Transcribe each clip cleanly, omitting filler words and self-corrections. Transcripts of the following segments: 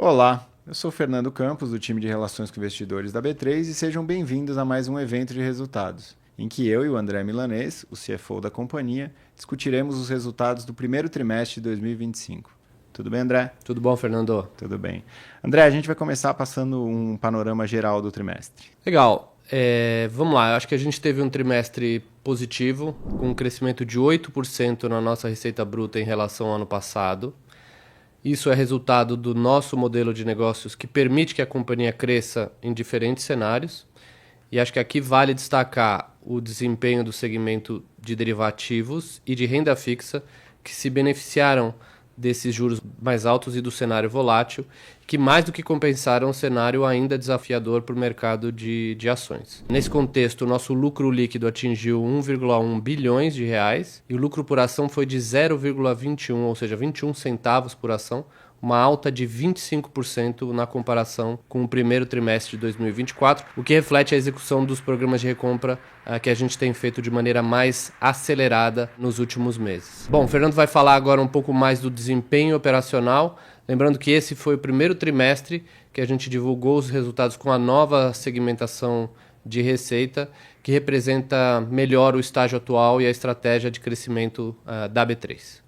Olá, eu sou Fernando Campos, do time de Relações com Investidores da B3 e sejam bem-vindos a mais um evento de resultados, em que eu e o André Milanês, o CFO da companhia, discutiremos os resultados do primeiro trimestre de 2025. Tudo bem, André? Tudo bom, Fernando? Tudo bem. André, a gente vai começar passando um panorama geral do trimestre. Legal. Vamos lá, eu acho que a gente teve um trimestre positivo, com um crescimento de 8% na nossa receita bruta em relação ao ano passado. Isso é resultado do nosso modelo de negócios que permite que a companhia cresça em diferentes cenários. E acho que aqui vale destacar o desempenho do segmento de derivativos e de renda fixa, que se beneficiaram desses juros mais altos e do cenário volátil, que mais do que compensaram o cenário ainda desafiador para o mercado de ações. Nesse contexto, o nosso lucro líquido atingiu 1,1 bilhões de reais e o lucro por ação foi de 0,21, ou seja, 21 centavos por ação, uma alta de 25% na comparação com o primeiro trimestre de 2024, o que reflete a execução dos programas de recompra que a gente tem feito de maneira mais acelerada nos últimos meses. Bom, o Fernando vai falar agora um pouco mais do desempenho operacional, lembrando que esse foi o primeiro trimestre que a gente divulgou os resultados com a nova segmentação de receita, que representa melhor o estágio atual e a estratégia de crescimento da B3.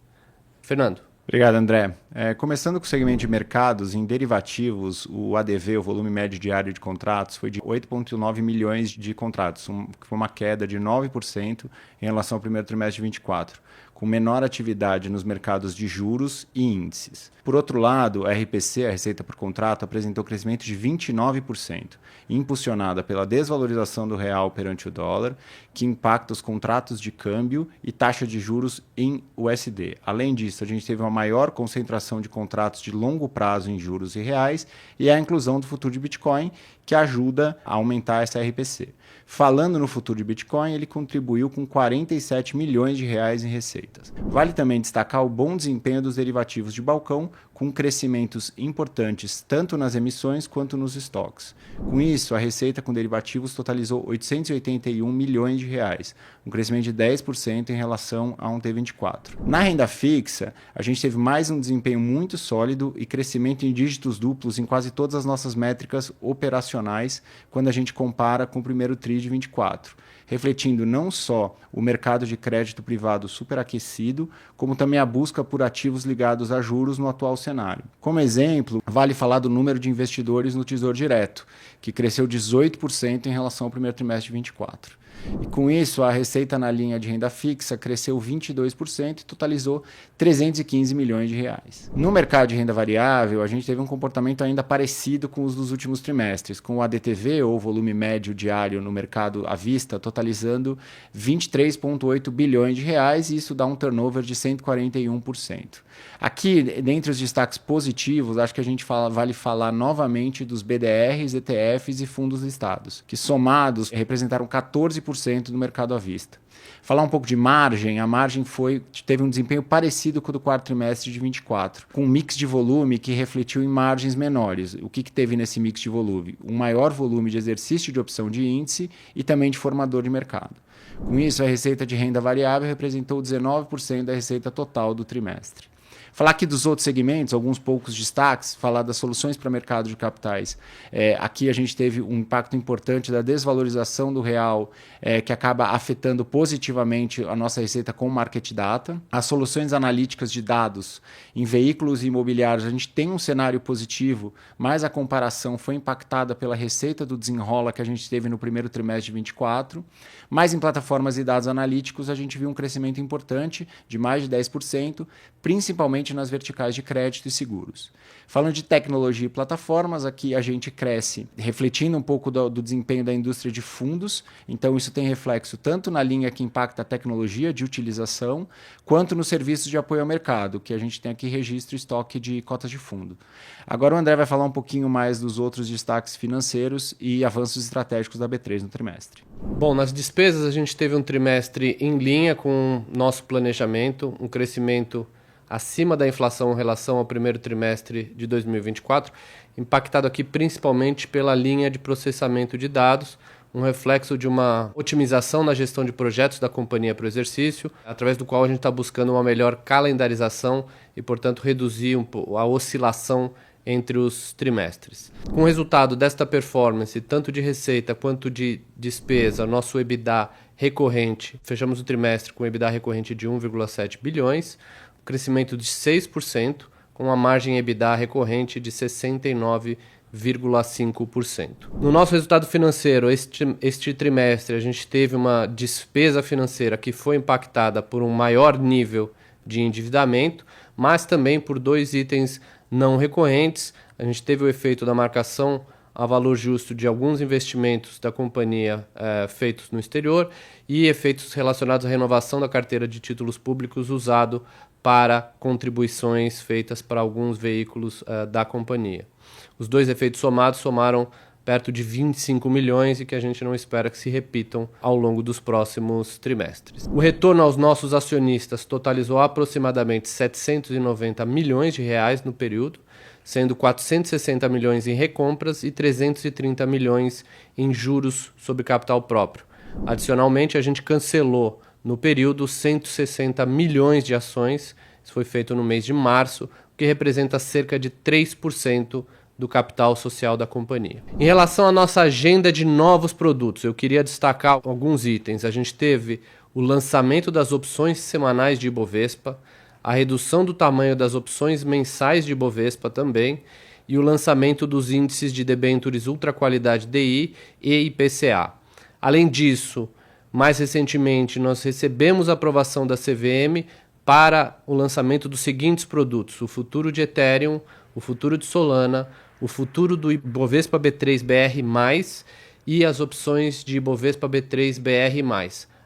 Fernando. Obrigado, André. Começando com o segmento de mercados, em derivativos, o ADV, o volume médio diário de contratos, foi de 8,9 milhões de contratos, que foi uma queda de 9% em relação ao primeiro trimestre de 2024, com menor atividade nos mercados de juros e índices. Por outro lado, a RPC, a receita por contrato, apresentou crescimento de 29%, impulsionada pela desvalorização do real perante o dólar, que impacta os contratos de câmbio e taxa de juros em USD. Além disso, a gente teve uma maior concentração de contratos de longo prazo em juros e reais e a inclusão do futuro de Bitcoin, que ajuda a aumentar essa RPC. Falando no futuro de Bitcoin, ele contribuiu com 47 milhões de reais em receitas. Vale também destacar o bom desempenho dos derivativos de balcão, com crescimentos importantes tanto nas emissões quanto nos estoques. Com isso, a receita com derivativos totalizou 881 milhões de reais, um crescimento de 10% em relação a um T24. Na renda fixa, a gente teve mais um desempenho muito sólido e crescimento em dígitos duplos em quase todas as nossas métricas operacionais quando a gente compara com o primeiro TRI de 24, refletindo não só o mercado de crédito privado superaquecido, como também a busca por ativos ligados a juros no atual cenário. Como exemplo, vale falar do número de investidores no Tesouro Direto, que cresceu 18% em relação ao primeiro trimestre de 24. E com isso, a receita na linha de renda fixa cresceu 22% e totalizou 315 milhões de reais. No mercado de renda variável, a gente teve um comportamento ainda parecido com os dos últimos trimestres, com o ADTV, ou volume médio diário no mercado à vista, totalizando 23,8 bilhões de reais, e isso dá um turnover de 141%. Aqui, dentre os destaques positivos, acho que a gente vale falar novamente dos BDRs, ETFs e fundos listados, que somados representaram 14% do mercado à vista. Falar um pouco de margem, a margem teve um desempenho parecido com o do quarto trimestre de 24, com um mix de volume que refletiu em margens menores. O que teve nesse mix de volume? Um maior volume de exercício de opção de índice e também de formador de mercado. Com isso, a receita de renda variável representou 19% da receita total do trimestre. Falar aqui dos outros segmentos, alguns poucos destaques, falar das soluções para mercado de capitais. Aqui a gente teve um impacto importante da desvalorização do real, que acaba afetando positivamente a nossa receita com market data. As soluções analíticas de dados em veículos imobiliários, a gente tem um cenário positivo, mas a comparação foi impactada pela receita do desenrola que a gente teve no primeiro trimestre de 24. Mas em plataformas e dados analíticos, a gente viu um crescimento importante de mais de 10%, principalmente nas verticais de crédito e seguros. Falando de tecnologia e plataformas, aqui a gente cresce refletindo um pouco do desempenho da indústria de fundos, então isso tem reflexo tanto na linha que impacta a tecnologia de utilização, quanto nos serviços de apoio ao mercado, que a gente tem aqui registro e estoque de cotas de fundo. Agora o André vai falar um pouquinho mais dos outros destaques financeiros e avanços estratégicos da B3 no trimestre. Bom, nas despesas a gente teve um trimestre em linha com o nosso planejamento, um crescimento acima da inflação em relação ao primeiro trimestre de 2024, impactado aqui principalmente pela linha de processamento de dados, um reflexo de uma otimização na gestão de projetos da companhia para o exercício, através do qual a gente está buscando uma melhor calendarização e, portanto, reduzir a oscilação entre os trimestres. Com o resultado desta performance, tanto de receita quanto de despesa, nosso EBITDA recorrente, fechamos o trimestre com EBITDA recorrente de 1,7 bilhões, um crescimento de 6%, com uma margem EBITDA recorrente de 69,5%. No nosso resultado financeiro, este trimestre, a gente teve uma despesa financeira que foi impactada por um maior nível de endividamento, mas também por dois itens não recorrentes. A gente teve o efeito da marcação a valor justo de alguns investimentos da companhia feitos no exterior e efeitos relacionados à renovação da carteira de títulos públicos usado para contribuições feitas para alguns veículos da companhia. Os dois efeitos somados somaram perto de 25 milhões e que a gente não espera que se repitam ao longo dos próximos trimestres. O retorno aos nossos acionistas totalizou aproximadamente 790 milhões de reais no período, sendo 460 milhões em recompras e 330 milhões em juros sobre capital próprio. Adicionalmente, a gente cancelou no período 160 milhões de ações, isso foi feito no mês de março, o que representa cerca de 3% do capital social da companhia. Em relação à nossa agenda de novos produtos, eu queria destacar alguns itens. A gente teve o lançamento das opções semanais de Ibovespa, a redução do tamanho das opções mensais de Ibovespa também, e o lançamento dos índices de debêntures ultra qualidade DI e IPCA. Além disso, mais recentemente, nós recebemos a aprovação da CVM para o lançamento dos seguintes produtos: o futuro de Ethereum, o futuro de Solana, o futuro do Ibovespa B3 BR+, e as opções de Ibovespa B3 BR+,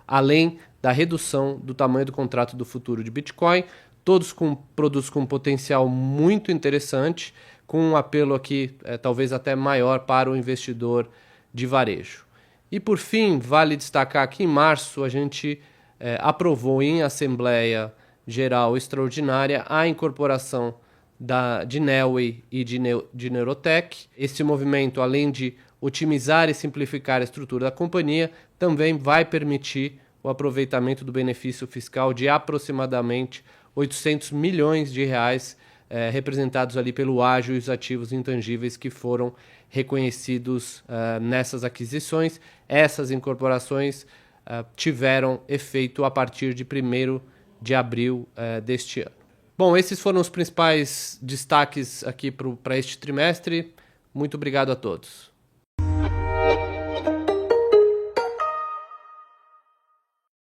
além da redução do tamanho do contrato do futuro de Bitcoin, todos com produtos com potencial muito interessante, com um apelo aqui talvez até maior para o investidor de varejo. E por fim, vale destacar que em março a gente aprovou em Assembleia Geral Extraordinária a incorporação de Neoway e de Neurotech. Esse movimento, além de otimizar e simplificar a estrutura da companhia, também vai permitir o aproveitamento do benefício fiscal de aproximadamente 800 milhões de reais, representados ali pelo ágio e os ativos intangíveis que foram reconhecidos nessas aquisições. Essas incorporações tiveram efeito a partir de 1º de abril deste ano. Bom, esses foram os principais destaques aqui para este trimestre. Muito obrigado a todos.